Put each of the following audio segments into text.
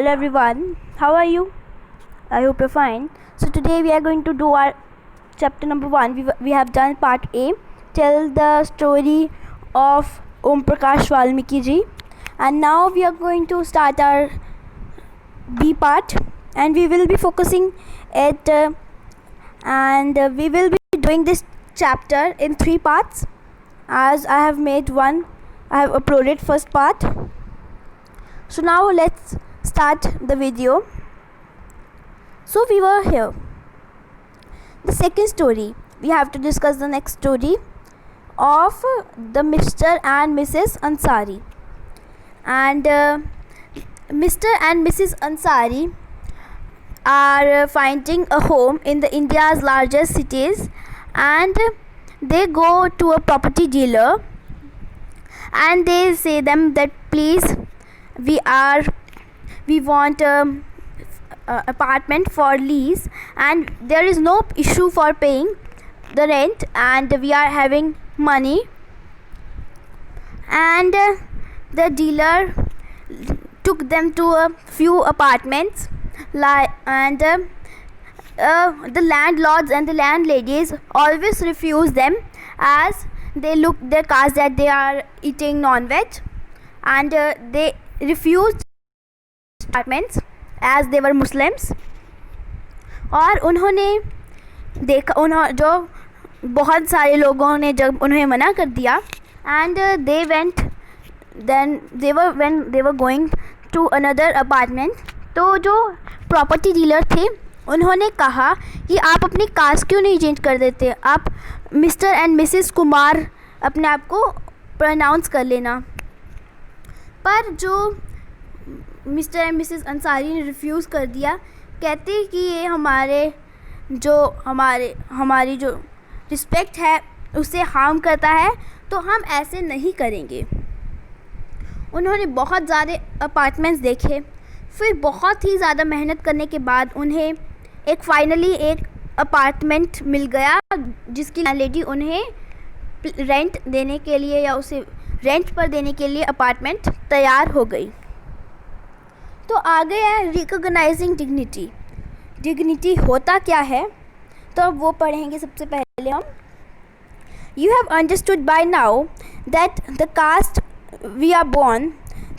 Hello everyone, how are you? I hope you're fine. So today we are going to do our chapter number 1. We have done part A, tell the story of Om Prakash Valmiki ji, and now we are going to start our B part, and we will be focusing it and we will be doing this chapter in 3 parts, as I have uploaded first part. So now let's start the video. So we were here. The second story, we have to discuss the next story of the Mr. and Mrs. Ansari. And Mr. and Mrs. Ansari are finding a home in the India's largest cities, and they go to a property dealer and they say them that please we want apartment for lease, and there is no issue for paying the rent, and we are having money. And the dealer took them to a few apartments, and the landlords and the landladies always refuse them, as they look their cast that they are eating non-veg, and they refused apartments as they were Muslims. और उन्होंने देखा जो बहुत सारे लोगों ने जब उन्हें मना कर दिया, and when they were going to another apartment, तो जो प्रॉपर्टी डीलर थे उन्होंने कहा कि आप अपनी कास्ट क्यों नहीं चेंज कर देते, आप मिस्टर एंड मिसेस कुमार अपने आप को प्रोनाउंस कर लेना। पर जो मिस्टर एंड मिसेस अंसारी ने रिफ्यूज़ कर दिया, कहते कि ये हमारी जो रिस्पेक्ट है उसे हार्म करता है, तो हम ऐसे नहीं करेंगे। उन्होंने बहुत ज़्यादा अपार्टमेंट्स देखे, फिर बहुत ही ज़्यादा मेहनत करने के बाद उन्हें फाइनली एक अपार्टमेंट मिल गया, जिसकी लैंडलेडी उन्हें रेंट देने के लिए या उसे रेंट पर देने के लिए अपार्टमेंट तैयार हो गई। तो आगे है रिकॉग्नाइजिंग डिग्निटी होता क्या है, तो अब वो पढ़ेंगे। सबसे पहले हम you have understood by now that the caste we are born,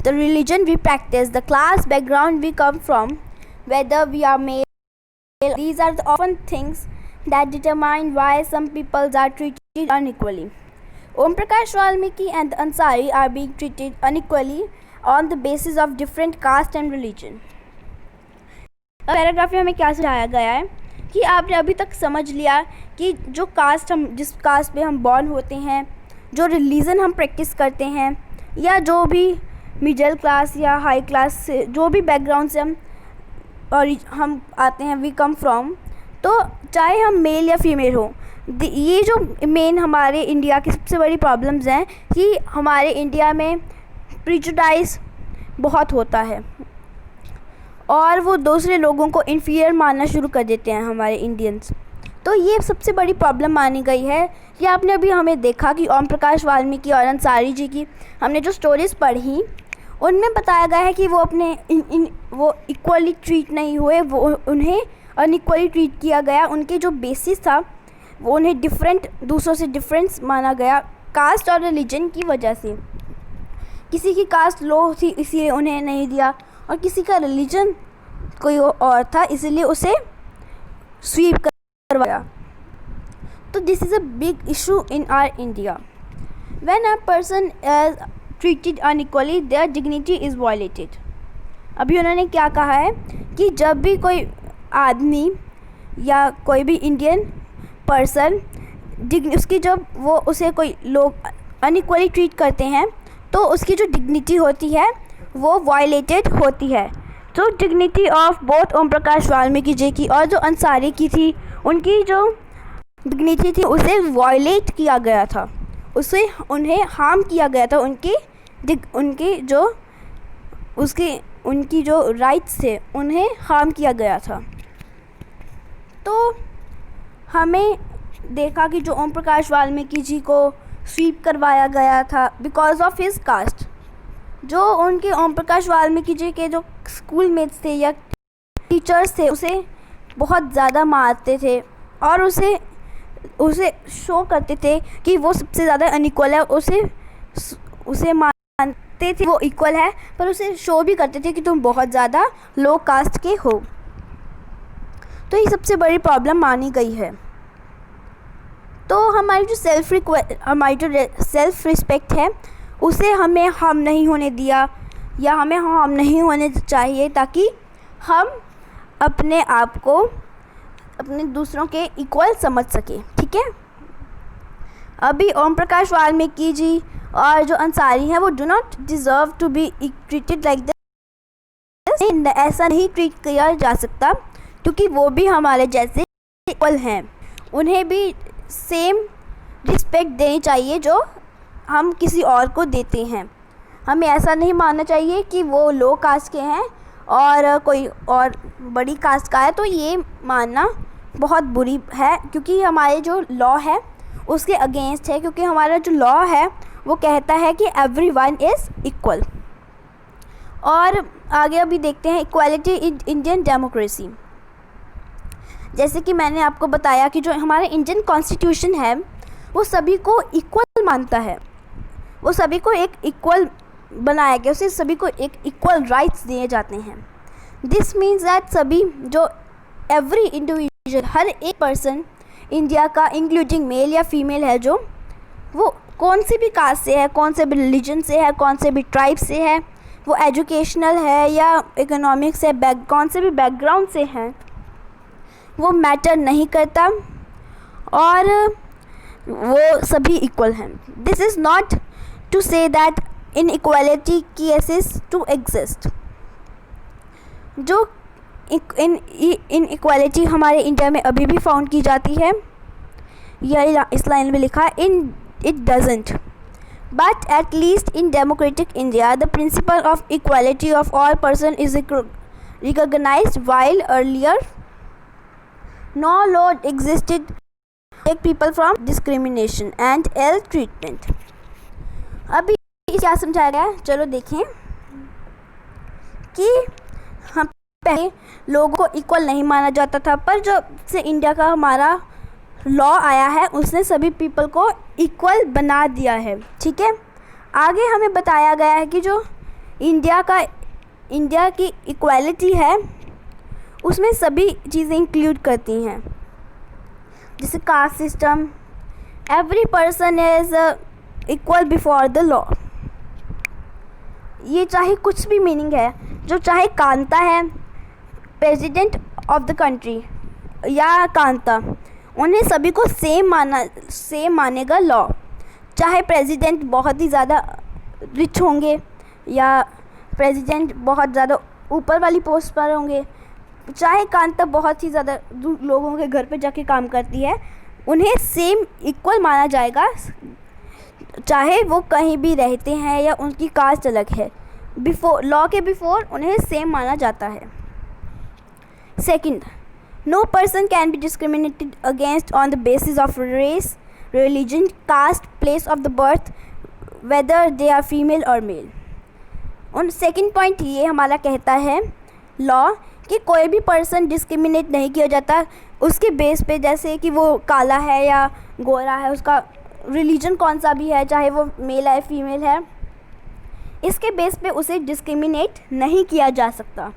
the religion we practice, the class background we come from, whether we are male, these are the often things that determine why some peoples are treated unequally. Om Prakash Valmiki and the Ansari are being treated unequally on the basis of different caste and religion. Paragraph में हमें क्या समझाया गया है कि आपने अभी तक समझ लिया कि जिस कास्ट में हम बॉर्न होते हैं, जो रिलीजन हम प्रैक्टिस करते हैं, या जो भी मिडिल क्लास या हाई क्लास से जो भी बैकग्राउंड से हम आते हैं, वी कम फ्रॉम, तो चाहे हम मेल या फीमेल हो, ये जो मेन हमारे इंडिया की सबसे बड़ी प्रॉब्लम्स हैं कि हमारे इंडिया में प्रिजुडाइज बहुत होता है और वो दूसरे लोगों को इन्फीरियर मानना शुरू कर देते हैं हमारे इंडियंस। तो ये सबसे बड़ी प्रॉब्लम मानी गई है। कि आपने अभी हमें देखा कि ओम प्रकाश वाल्मीकि और अंसारी जी की हमने जो स्टोरीज़ पढ़ी, उनमें बताया गया है कि वो वो इक्वली ट्रीट नहीं हुए, वो उन्हें अनइक्वली ट्रीट किया गया। उनके जो बेसिस था वो उन्हें दूसरों से डिफरेंस माना गया कास्ट और रिलीजन की वजह से। किसी की कास्ट लो थी इसलिए उन्हें नहीं दिया, और किसी का रिलीजन कोई और था इसलिए उसे स्वीप करवाया। तो this is a big issue in our India. When a person is treated unequally their dignity is violated. अभी उन्होंने क्या कहा है कि जब भी कोई आदमी या कोई भी इंडियन पर्सन उसकी जब वो उसे कोई लोग अनइक्वली ट्रीट करते हैं, तो उसकी जो डिग्निटी होती है वो वायलेटेड होती है। तो dignity of both Om Prakash Valmiki ji की और जो अंसारी की थी, उनकी जो डिग्निटी थी उसे वायलेट किया गया था, उन्हें हार्म किया गया था। उनकी जो राइट्स थे उन्हें हार्म किया गया था। तो हमें देखा कि जो ओम प्रकाश वाल्मीकि जी को स्वीप करवाया गया था बिकॉज ऑफ हिज कास्ट, जो उनके ओम प्रकाश वाल्मीकि जी के जो स्कूल मेट्स थे या टीचर्स थे उसे बहुत ज़्यादा मारते थे और उसे शो करते थे कि वो सबसे ज़्यादा अनइक्वल है। उसे मानते थे वो इक्वल है, पर उसे शो भी करते थे कि तुम बहुत ज़्यादा लो कास्ट के हो। तो ये सबसे बड़ी प्रॉब्लम मानी गई है। तो हमारी जो सेल्फ रिस्पेक्ट है उसे हमें हार्म नहीं होने दिया या हमें हार्म नहीं होने चाहिए, ताकि हम अपने आप को अपने दूसरों के इक्वल समझ सके। ठीक है। अभी ओम प्रकाश वाल्मीकि जी और जो अंसारी हैं वो do not deserve to be treated like this. ऐसा नहीं ट्रीट किया जा सकता, क्योंकि वो भी हमारे जैसे इक्वल हैं। उन्हें भी सेम रिस्पेक्ट देनी चाहिए जो हम किसी और को देते हैं। हमें ऐसा नहीं मानना चाहिए कि वो लो कास्ट के हैं और कोई और बड़ी कास्ट का है, तो ये मानना बहुत बुरी है, क्योंकि हमारे जो लॉ है उसके अगेंस्ट है। क्योंकि हमारा जो लॉ है वो कहता है कि एवरीवन इज़ इक्वल। और आगे अभी देखते हैं इक्वालिटी इन इंडियन डेमोक्रेसी। जैसे कि मैंने आपको बताया कि जो हमारा इंडियन कॉन्स्टिट्यूशन है वो सभी को इक्वल मानता है, वो सभी को एक इक्वल बनाया गया, उसे सभी को एक इक्वल राइट्स दिए जाते हैं। दिस मीन्स दैट सभी जो एवरी इंडिविजुअल, हर एक पर्सन इंडिया का इंक्लूडिंग मेल या फीमेल है, जो वो कौन से भी कास्ट से है, कौन से भी रिलीजन से है, कौन से भी ट्राइब से है, वो एजुकेशनल है या इकोनॉमिक से, कौन से भी बैकग्राउंड से हैं, वो मैटर नहीं करता और वो सभी इक्वल हैं। This is not to say that inequality cases to exist. जो इनइक्वालिटी हमारे इंडिया में अभी भी फाउंड की जाती है, यह इस लाइन में लिखा है, it doesn't, but at least in democratic India the principle of equality of all person is recognised, while earlier no law existed to protect people from discrimination and ill treatment। अभी क्या समझाया गया है, चलो देखें कि हम पहले लोगों को इक्वल नहीं माना जाता था, पर जब से इंडिया का हमारा लॉ आया है उसने सभी पीपल को इक्वल बना दिया है। ठीक है। आगे हमें बताया गया है कि जो इंडिया की इक्वालिटी है उसमें सभी चीज़ें इंक्लूड करती हैं, जैसे caste system, every person is equal before the law. ये चाहे कुछ भी मीनिंग है, जो चाहे कांता है, प्रेसिडेंट ऑफ द कंट्री या कांता, उन्हें सभी को सेम मानेगा लॉ। चाहे प्रेसिडेंट बहुत ही ज़्यादा रिच होंगे या प्रेसिडेंट बहुत ज़्यादा ऊपर वाली पोस्ट पर होंगे, चाहे कांता बहुत ही ज़्यादा लोगों के घर पे जाके काम करती है, उन्हें सेम इक्वल माना जाएगा, चाहे वो कहीं भी रहते हैं या उनकी कास्ट अलग है। लॉ के बिफोर उन्हें सेम माना जाता है। Second, no person can be discriminated against on the basis of race, religion, caste, place of the birth, whether they are female और मेल। सेकंड पॉइंट ये हमारा कहता है लॉ कि कोई भी पर्सन डिस्क्रिमिनेट नहीं किया जाता उसके बेस पे, जैसे कि वो काला है या गोरा है, उसका रिलीजन कौन सा भी है, चाहे वो मेल है फीमेल है, इसके बेस पे उसे डिस्क्रिमिनेट नहीं किया जा सकता।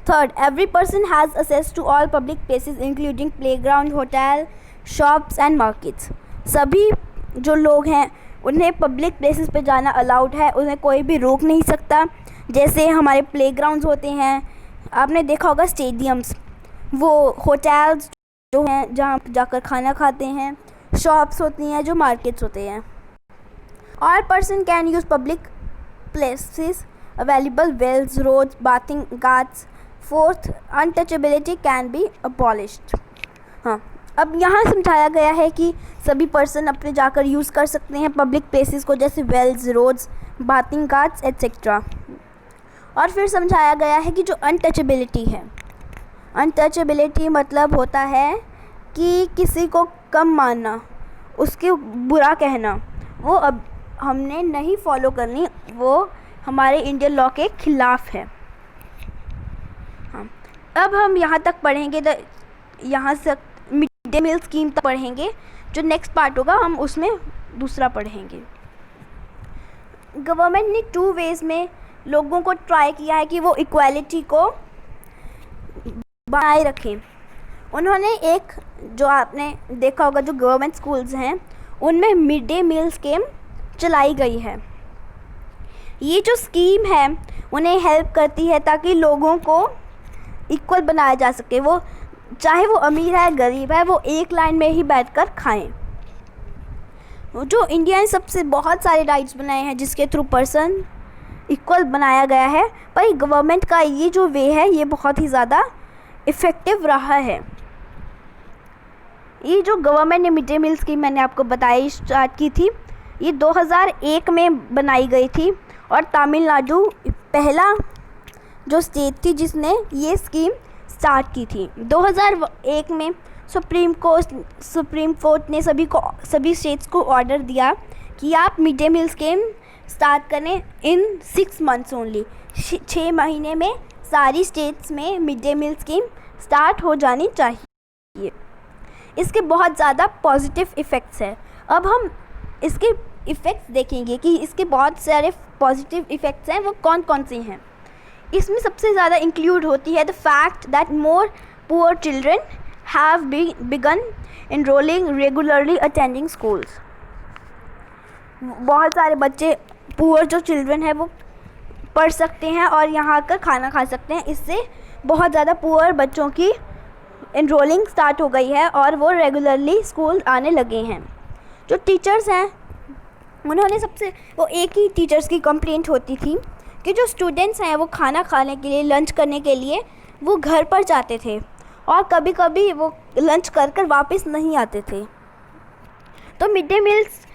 Third, every person has access to all public places including playground, hotel, shops and markets. सभी जो लोग हैं उन्हें पब्लिक प्लेसेस पे जाना अलाउड है, उन्हें कोई भी रोक नहीं सकता। जैसे हमारे प्लेग्राउंड्स होते हैं, आपने देखा होगा स्टेडियम्स, वो होटल्स जो हैं जहाँ जाकर खाना खाते हैं, शॉप्स होती हैं जो मार्केट्स होते हैं। All person can use public places available wells, roads, bathing ghats. Fourth, untouchability can be abolished. हाँ, अब यहाँ समझाया गया है कि सभी पर्सन अपने जाकर यूज़ कर सकते हैं पब्लिक प्लेसेस को, जैसे wells, roads, bathing ghats etcetera. और फिर समझाया गया है कि जो अनटचेबिलिटी है, अनटचेबिलिटी मतलब होता है कि किसी को कम मानना, उसके बुरा कहना, वो अब हमने नहीं फॉलो करनी, वो हमारे इंडियन लॉ के खिलाफ है। हाँ, अब हम यहाँ तक पढ़ेंगे, यहाँ से मिड डे मील स्कीम तक पढ़ेंगे। जो नेक्स्ट पार्ट होगा हम उसमें दूसरा पढ़ेंगे। गवर्नमेंट ने 2 वेज़ में लोगों को ट्राई किया है कि वो इक्वालिटी को बनाए रखें। उन्होंने एक, जो आपने देखा होगा, जो गवर्नमेंट स्कूल्स हैं उनमें मिड डे मील स्कीम चलाई गई है। ये जो स्कीम है उन्हें हेल्प करती है ताकि लोगों को इक्वल बनाया जा सके। वो चाहे वो अमीर है गरीब है, वो एक लाइन में ही बैठकर खाएं। जो इंडिया ने सबसे बहुत सारे राइट्स बनाए हैं जिसके थ्रू पर्सन इक्वल बनाया गया है, पर गवर्नमेंट का ये जो वे है ये बहुत ही ज़्यादा इफ़ेक्टिव रहा है। ये जो गवर्नमेंट ने मिड डे मील स्कीम मैंने आपको बताई स्टार्ट की थी, ये 2001 में बनाई गई थी और तमिलनाडु पहला जो स्टेट थी जिसने ये स्कीम स्टार्ट की थी। 2001 में सुप्रीम कोर्ट ने सभी स्टेट्स को ऑर्डर दिया कि आप mid day meal scheme start करें इन 6 मंथ्स ओनली। 6 महीने में सारी स्टेट्स में mid day meal scheme start हो जानी चाहिए। इसके बहुत ज़्यादा पॉजिटिव इफ़ेक्ट्स हैं। अब हम इसके इफ़ेक्ट्स देखेंगे कि इसके बहुत सारे पॉजिटिव इफ़ेक्ट्स हैं, वो कौन कौन से हैं। इसमें सबसे ज़्यादा इंक्लूड होती है the fact that more poor children have begun enrolling regularly attending schools. बहुत सारे बच्चे पुअर जो चिल्ड्रन है वो पढ़ सकते हैं और यहाँ आकर खाना खा सकते हैं। इससे बहुत ज़्यादा पुअर बच्चों की एनरोलिंग स्टार्ट हो गई है और वो रेगुलरली स्कूल आने लगे हैं। जो टीचर्स हैं उन्होंने वो एक ही टीचर्स की कंप्लेंट होती थी कि जो स्टूडेंट्स हैं वो खाना खाने के लिए, लंच करने के लिए वो घर पर जाते थे और कभी कभी वो लंच कर वापस नहीं आते थे। तो मिड डे मील्स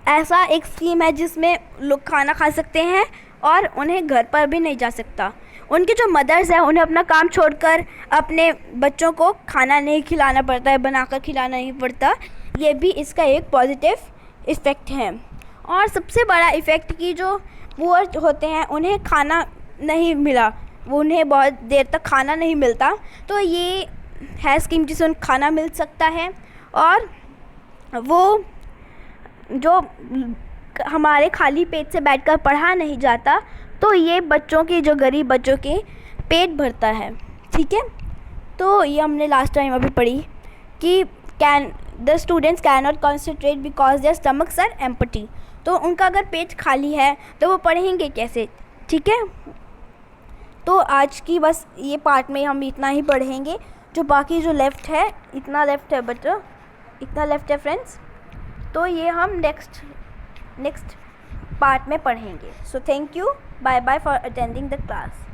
ऐसा एक स्कीम है जिसमें लोग खाना खा सकते हैं और उन्हें घर पर भी नहीं जा सकता। उनके जो मदर्स हैं उन्हें अपना काम छोड़कर अपने बच्चों को खाना नहीं खिलाना पड़ता है, बनाकर खिलाना नहीं पड़ता। ये भी इसका एक पॉजिटिव इफ़ेक्ट है। और सबसे बड़ा इफ़ेक्ट कि जो पुअर होते हैं उन्हें खाना नहीं मिला, वो उन्हें बहुत देर तक खाना नहीं मिलता, तो ये है स्कीम जिससे उन्हें खाना मिल सकता है। और वो जो हमारे खाली पेट से बैठकर पढ़ा नहीं जाता, तो ये बच्चों की, जो गरीब बच्चों के पेट भरता है। ठीक है, तो ये हमने लास्ट टाइम अभी पढ़ी कि the students can not concentrate because their stomachs are empty. तो उनका अगर पेट खाली है तो वो पढ़ेंगे कैसे। ठीक है, तो आज की बस ये पार्ट में हम इतना ही पढ़ेंगे। जो बाकी जो लेफ़्ट है, इतना लेफ़्ट है बच्चों, इतना लेफ़्ट है फ्रेंड्स, तो ये हम नेक्स्ट पार्ट में पढ़ेंगे। So thank you, bye bye for attending the class.